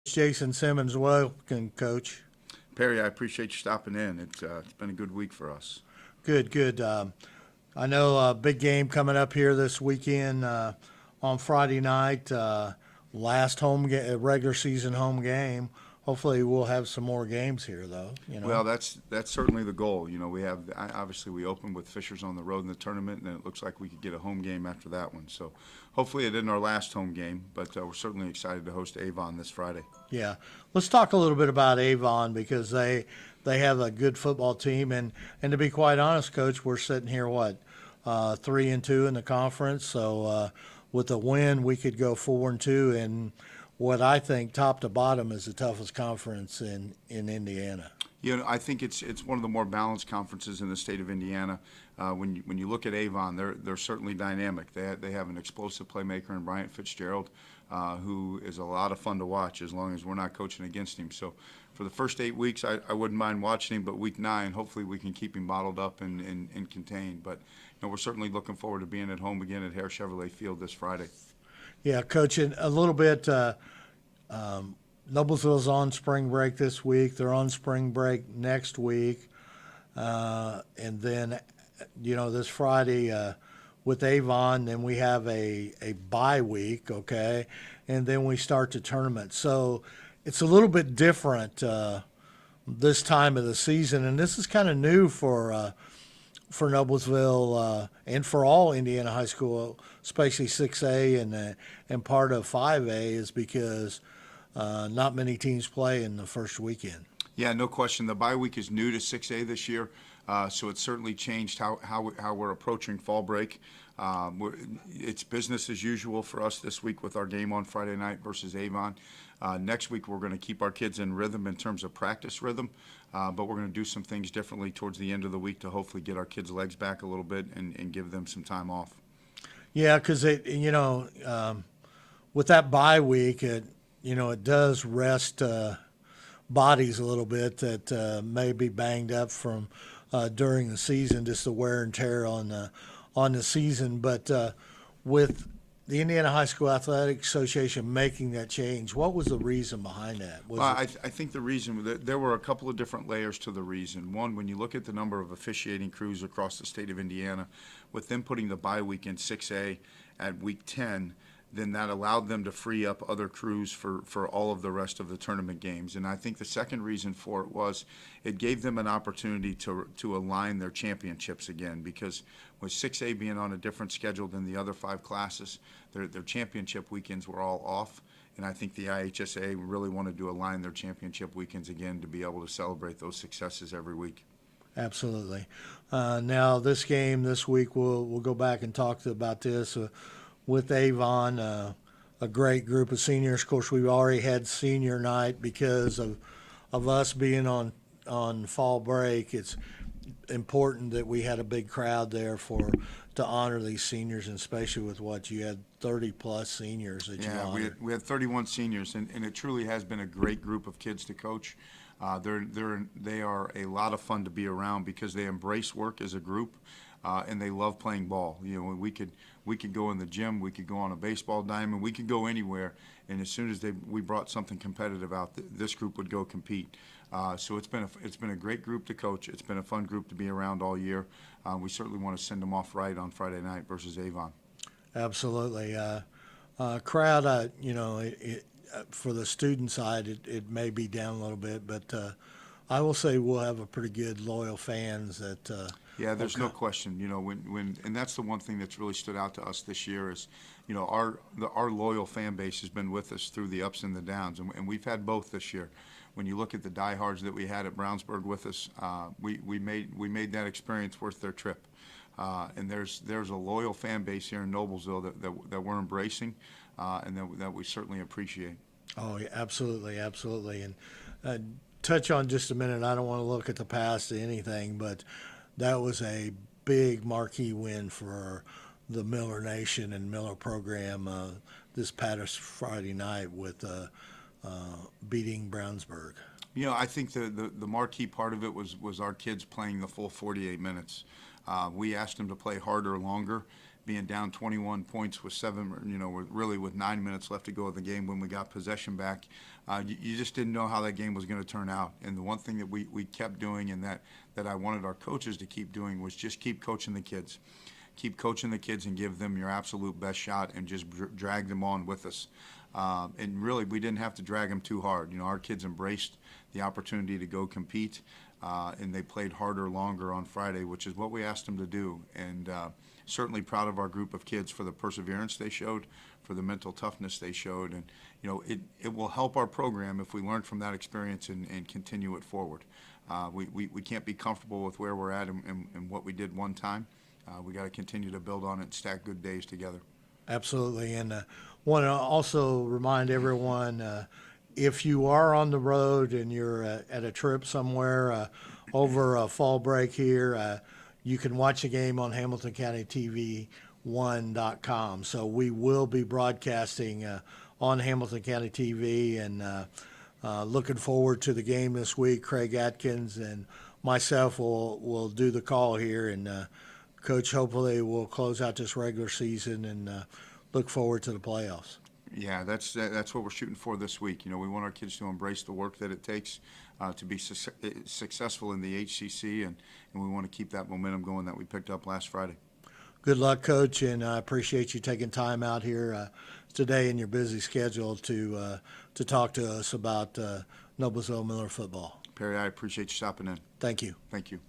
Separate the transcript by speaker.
Speaker 1: Jason Simmons, welcome, Coach.
Speaker 2: Perry, I appreciate you stopping in. It's been a good week for us.
Speaker 1: Good, good. I know a big game coming up here this weekend on Friday night. Last regular season home game. Hopefully, we'll have some more games here, though.
Speaker 2: Well, that's certainly the goal. We have obviously we opened with Fishers on the road in the tournament, and it looks like we could get a home game after that one. So hopefully it isn't our last home game, but we're certainly excited to host Avon this Friday.
Speaker 1: Yeah, let's talk a little bit about Avon because they have a good football team, and to be quite honest, Coach, we're sitting here 3-2 in the conference. So with a win, we could go 4-2, and what I think top to bottom is the toughest conference in Indiana.
Speaker 2: I think it's one of the more balanced conferences in the state of Indiana. When you look at Avon, they're certainly dynamic. They have an explosive playmaker in Bryant Fitzgerald, who is a lot of fun to watch as long as we're not coaching against him. So for the first 8 weeks, I wouldn't mind watching him, but week 9, hopefully we can keep him bottled up and contained. But we're certainly looking forward to being at home again at Hare Chevrolet Field this Friday.
Speaker 1: Yeah, Coach, and a little bit. Noblesville's on spring break this week. They're on spring break next week, and then this Friday with Avon, then we have a bye week, okay, and then we start the tournament. So it's a little bit different this time of the season, and this is kind of new for Noblesville and for all Indiana high school, especially 6A and part of 5A, is because not many teams play in the first weekend.
Speaker 2: Yeah, no question. The bye week is new to 6A this year, so it's certainly changed how we're approaching fall break. It's business as usual for us this week with our game on Friday night versus Avon. Next week, we're going to keep our kids in rhythm in terms of practice rhythm, but we're going to do some things differently towards the end of the week to hopefully get our kids' legs back a little bit and give them some time off.
Speaker 1: Yeah, because with that bye week, it does rest bodies a little bit that may be banged up from during the season, just the wear and tear on the season. But with the Indiana High School Athletic Association making that change, what was the reason behind that?
Speaker 2: I think the reason, there were a couple of different layers to the reason. One, when you look at the number of officiating crews across the state of Indiana, with them putting the bye week in 6A at week 10, then that allowed them to free up other crews for all of the rest of the tournament games. And I think the second reason for it was it gave them an opportunity to align their championships again, because with 6A being on a different schedule than the other 5 classes, their championship weekends were all off. And I think the IHSA really wanted to align their championship weekends again to be able to celebrate those successes every week.
Speaker 1: Absolutely. Now, this game this week, we'll go back and talk about this. With Avon, a great group of seniors. Of course, we've already had senior night because of us being on fall break. It's important that we had a big crowd there to honor these seniors, and especially with what you had 30-plus seniors that you honored.
Speaker 2: We had 31 seniors, and it truly has been a great group of kids to coach. They are a lot of fun to be around because they embrace work as a group. And they love playing ball. We could go in the gym, we could go on a baseball diamond, we could go anywhere. And as soon as we brought something competitive out, this group would go compete. So it's been a great group to coach. It's been a fun group to be around all year. We certainly want to send them off right on Friday night versus Avon.
Speaker 1: Absolutely. Crowd, for the student side, it may be down a little bit, but I will say we'll have a pretty good loyal fans that.
Speaker 2: Yeah, there's no question. And that's the one thing that's really stood out to us this year is, our loyal fan base has been with us through the ups and the downs, and we've had both this year. When you look at the diehards that we had at Brownsburg with us, we made that experience worth their trip. And there's a loyal fan base here in Noblesville that we're embracing, and that we certainly appreciate.
Speaker 1: Oh, yeah, absolutely, absolutely. And touch on just a minute. I don't want to look at the past or anything, but that was a big marquee win for the Miller Nation and Miller program this past Friday night with beating Brownsburg.
Speaker 2: I think the marquee part of it was our kids playing the full 48 minutes. We asked them to play harder, longer, being down 21 points with with 9 minutes left to go in the game when we got possession back. You just didn't know how that game was going to turn out. And the one thing that we kept doing, and that I wanted our coaches to keep doing, was just keep coaching the kids. Keep coaching the kids and give them your absolute best shot, and just drag them on with us. And really, we didn't have to drag them too hard. Our kids embraced the opportunity to go compete, and they played harder, longer on Friday, which is what we asked them to do. And certainly proud of our group of kids for the perseverance they showed, for the mental toughness they showed. And, it will help our program if we learn from that experience and continue it forward. We can't be comfortable with where we're at and what we did one time. We got to continue to build on it and stack good days together.
Speaker 1: Absolutely. And want to also remind everyone, if you are on the road and you're at a trip somewhere over fall break here, you can watch a game on Hamilton County TV 1.com. So we will be broadcasting on Hamilton County TV, and looking forward to the game this week. Craig Atkins and myself will do the call here, and Coach, hopefully we'll close out this regular season and look forward to the playoffs.
Speaker 2: Yeah, that's what we're shooting for this week. We want our kids to embrace the work that it takes to be successful in the HCC, and we want to keep that momentum going that we picked up last Friday.
Speaker 1: Good luck, Coach, and I appreciate you taking time out here today in your busy schedule to talk to us about Noblesville Miller football.
Speaker 2: Perry, I appreciate you stopping in.
Speaker 1: Thank you.
Speaker 2: Thank you.